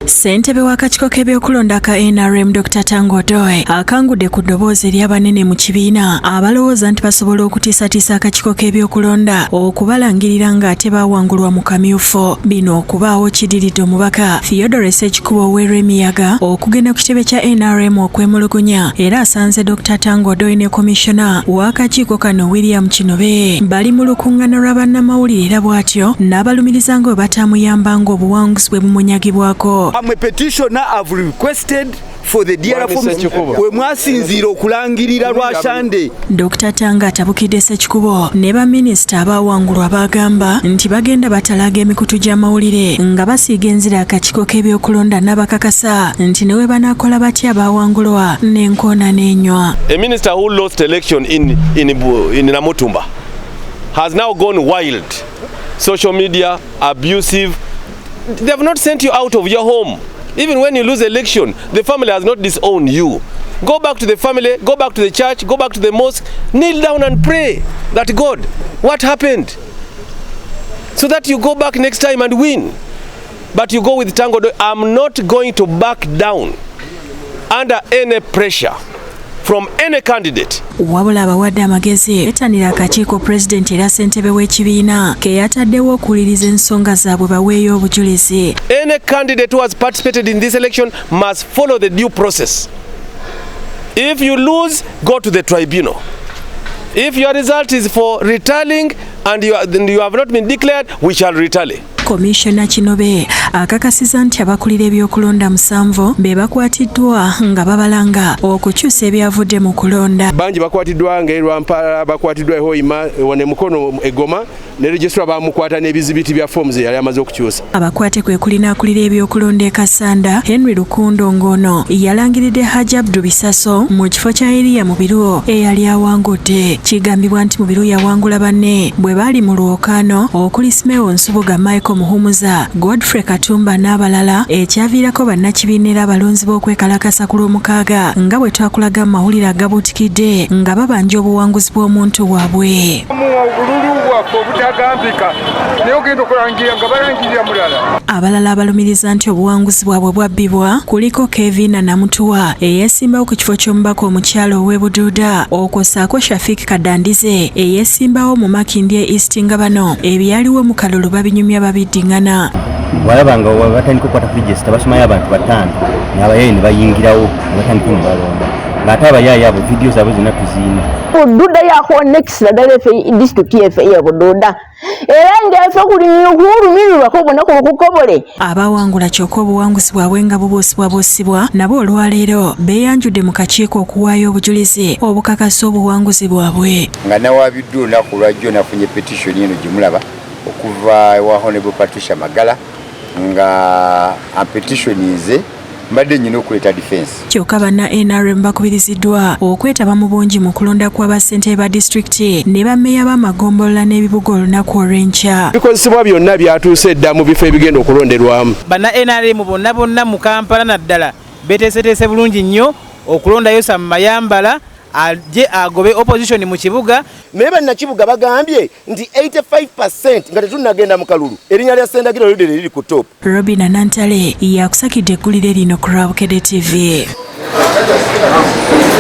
Ssentebe w'akakiiko k'ebyokulonda ka NRM Dr. Tanga akangudde ku ddoboozi ery'abanene mu kibiina abalowooza nti basobola okutiisatiisa akakiiko k'ebyokulonda okubalangirira ng'ate baawangulwa mu Kamyufu. Bino okubaawo kidiridde omubaka Theodore Ssekikubo ow'Emiyaga okugenda ku kitebe kya NRM okwemulugunya, era asanze Dr. Tanga ne komishona w'akakiiko kano William Kinobe bali mu lukuŋŋaana lwa bannamawulire era bw'atyo n'abalumiriza nga bwe bataamuyambanga obuwanguzi bwe bumunyagibwako. I'm a petitioner. I've requested for the dear forms we mwasinziira okulangirira lwashande. Dr. Tanga atabukidde Ssekikubo ne baminisita abaawangulwa bagamba nti bagenda batalaga emikutu gy'amawulire nga basiiga enzira akakiiko k'ebyokulonda n'abakakasa nti ne we banaakola batya abaawangulwa n'enkoona n'enywa. A minister who lost election in Namutumba has now gone wild. Social media, abusive. They have not sent you out of your home. Even when you lose election, the family has not disowned you. Go back to the family, go back to the church, go back to the mosque, kneel down and pray that God, what happened? So that you go back next time and win. But you go with Tanga. I'm not going to back down under any pressure from any candidate. Wabula abawadde amagezi etanira akakiiko President era ssentebe w'ekibiina ke yataddewo okuwuliriza ensonga zaabwe baweeyo obujulizi. Any candidate who has participated in this election must follow the due process. If you lose, go to the tribunal. If your result is for retallying and you have not been declared, we shall retally. Komishona Kinobe akakasiza nti abakulira ebyokulonda 7 be bakwatiddwa nga babalanga okukyusa ebyavudde mu kulonda. Bangi bakwatiddwa nga Lwampala, bakwatiddwa Hoima, wane Mukono, Egoma, ne registra bamukwata n'ebizibiti bya forms yali amaze okukyusa. Abakwate kwe kulina akulira ebyokulonda e Kasanda Henry Lukundo Ngono yalangiridde Haji Abdu Bisaso mu kifo kya Eriya mu Biruwo eyali awangudde. Kigambibwa nti mu Biruwo yawangula banne bwe bali mu lwokaano okuli Simeon Nsubuga, Michael Muhumuza, Godfrey Katumba n'abalala, ekyaviirako bannakibiina abalonzi b'okwekalakasa ku Lwomukaaga nga bwe twakulaga mu mawulire agabuutikidde nga babanja obuwanguzi bw'omuntu waabwe. Abalala abalumiriza nti obuwanguzi bwabwe bwabbibwa kuliko Kevin Namutuwa eyeesimbawo ku kifo ky'omubaka omukyalo ow'e Buduuda, okwosaako Shafik Kadandize eyeesimbawo mu Makindye East nga bano ebyaliwo mu kalulu babinyumya babiddiŋŋana. Walabanga batandika okukwata ku register basomayo abantu 5 n'abayaayi ne bayingirawo ne batandika okubalonda ng'ate abayaayi abo vidiyo zaabwe zonna tuziina. Buduuda yakonekisira ddala efe disitulikiti yaffe ye Buduuda era ng'efe kulimirwako bonna kubukukobole. Abaawangula kyokka obuwanguzi bwabwe nga buboosibwaboosibwa nabo olwaleero beeyanjudde mu kakiiko okuwaayo obujulizi obukakasa obuwanguzi bwabwe. Nga nawaabiddwa olunaku lwajjo nafunye petitioni eno gye mulaba okuva wa Honorable Patricia Magala nga ampetitionize mbadde nyina okuleeta defense. Kyokka banna NRM bakubiriziddwa okwetaba mu bungi mu kulonda kw'abassentebe ba disitulikiti ne bammeeya b'amagombolola n'ebibuga olunaku olw'enkya. Bikozesebwa byonna byatuuse dda mu bifo ebigenda okulonderwamu. Banna NRM bonna mu Kampala naddala beteeseteese bulungi nnyo okulondayo Sam Mayambala aje agobe opposition mu kibuga. Naye bannakibuga bagambye nti 85% nga tetunnagenda mu kalulu erinnya lya Sendagiro liri ku top. Robina Nantale yakusakidde eggulire lino ku Bukedde TV.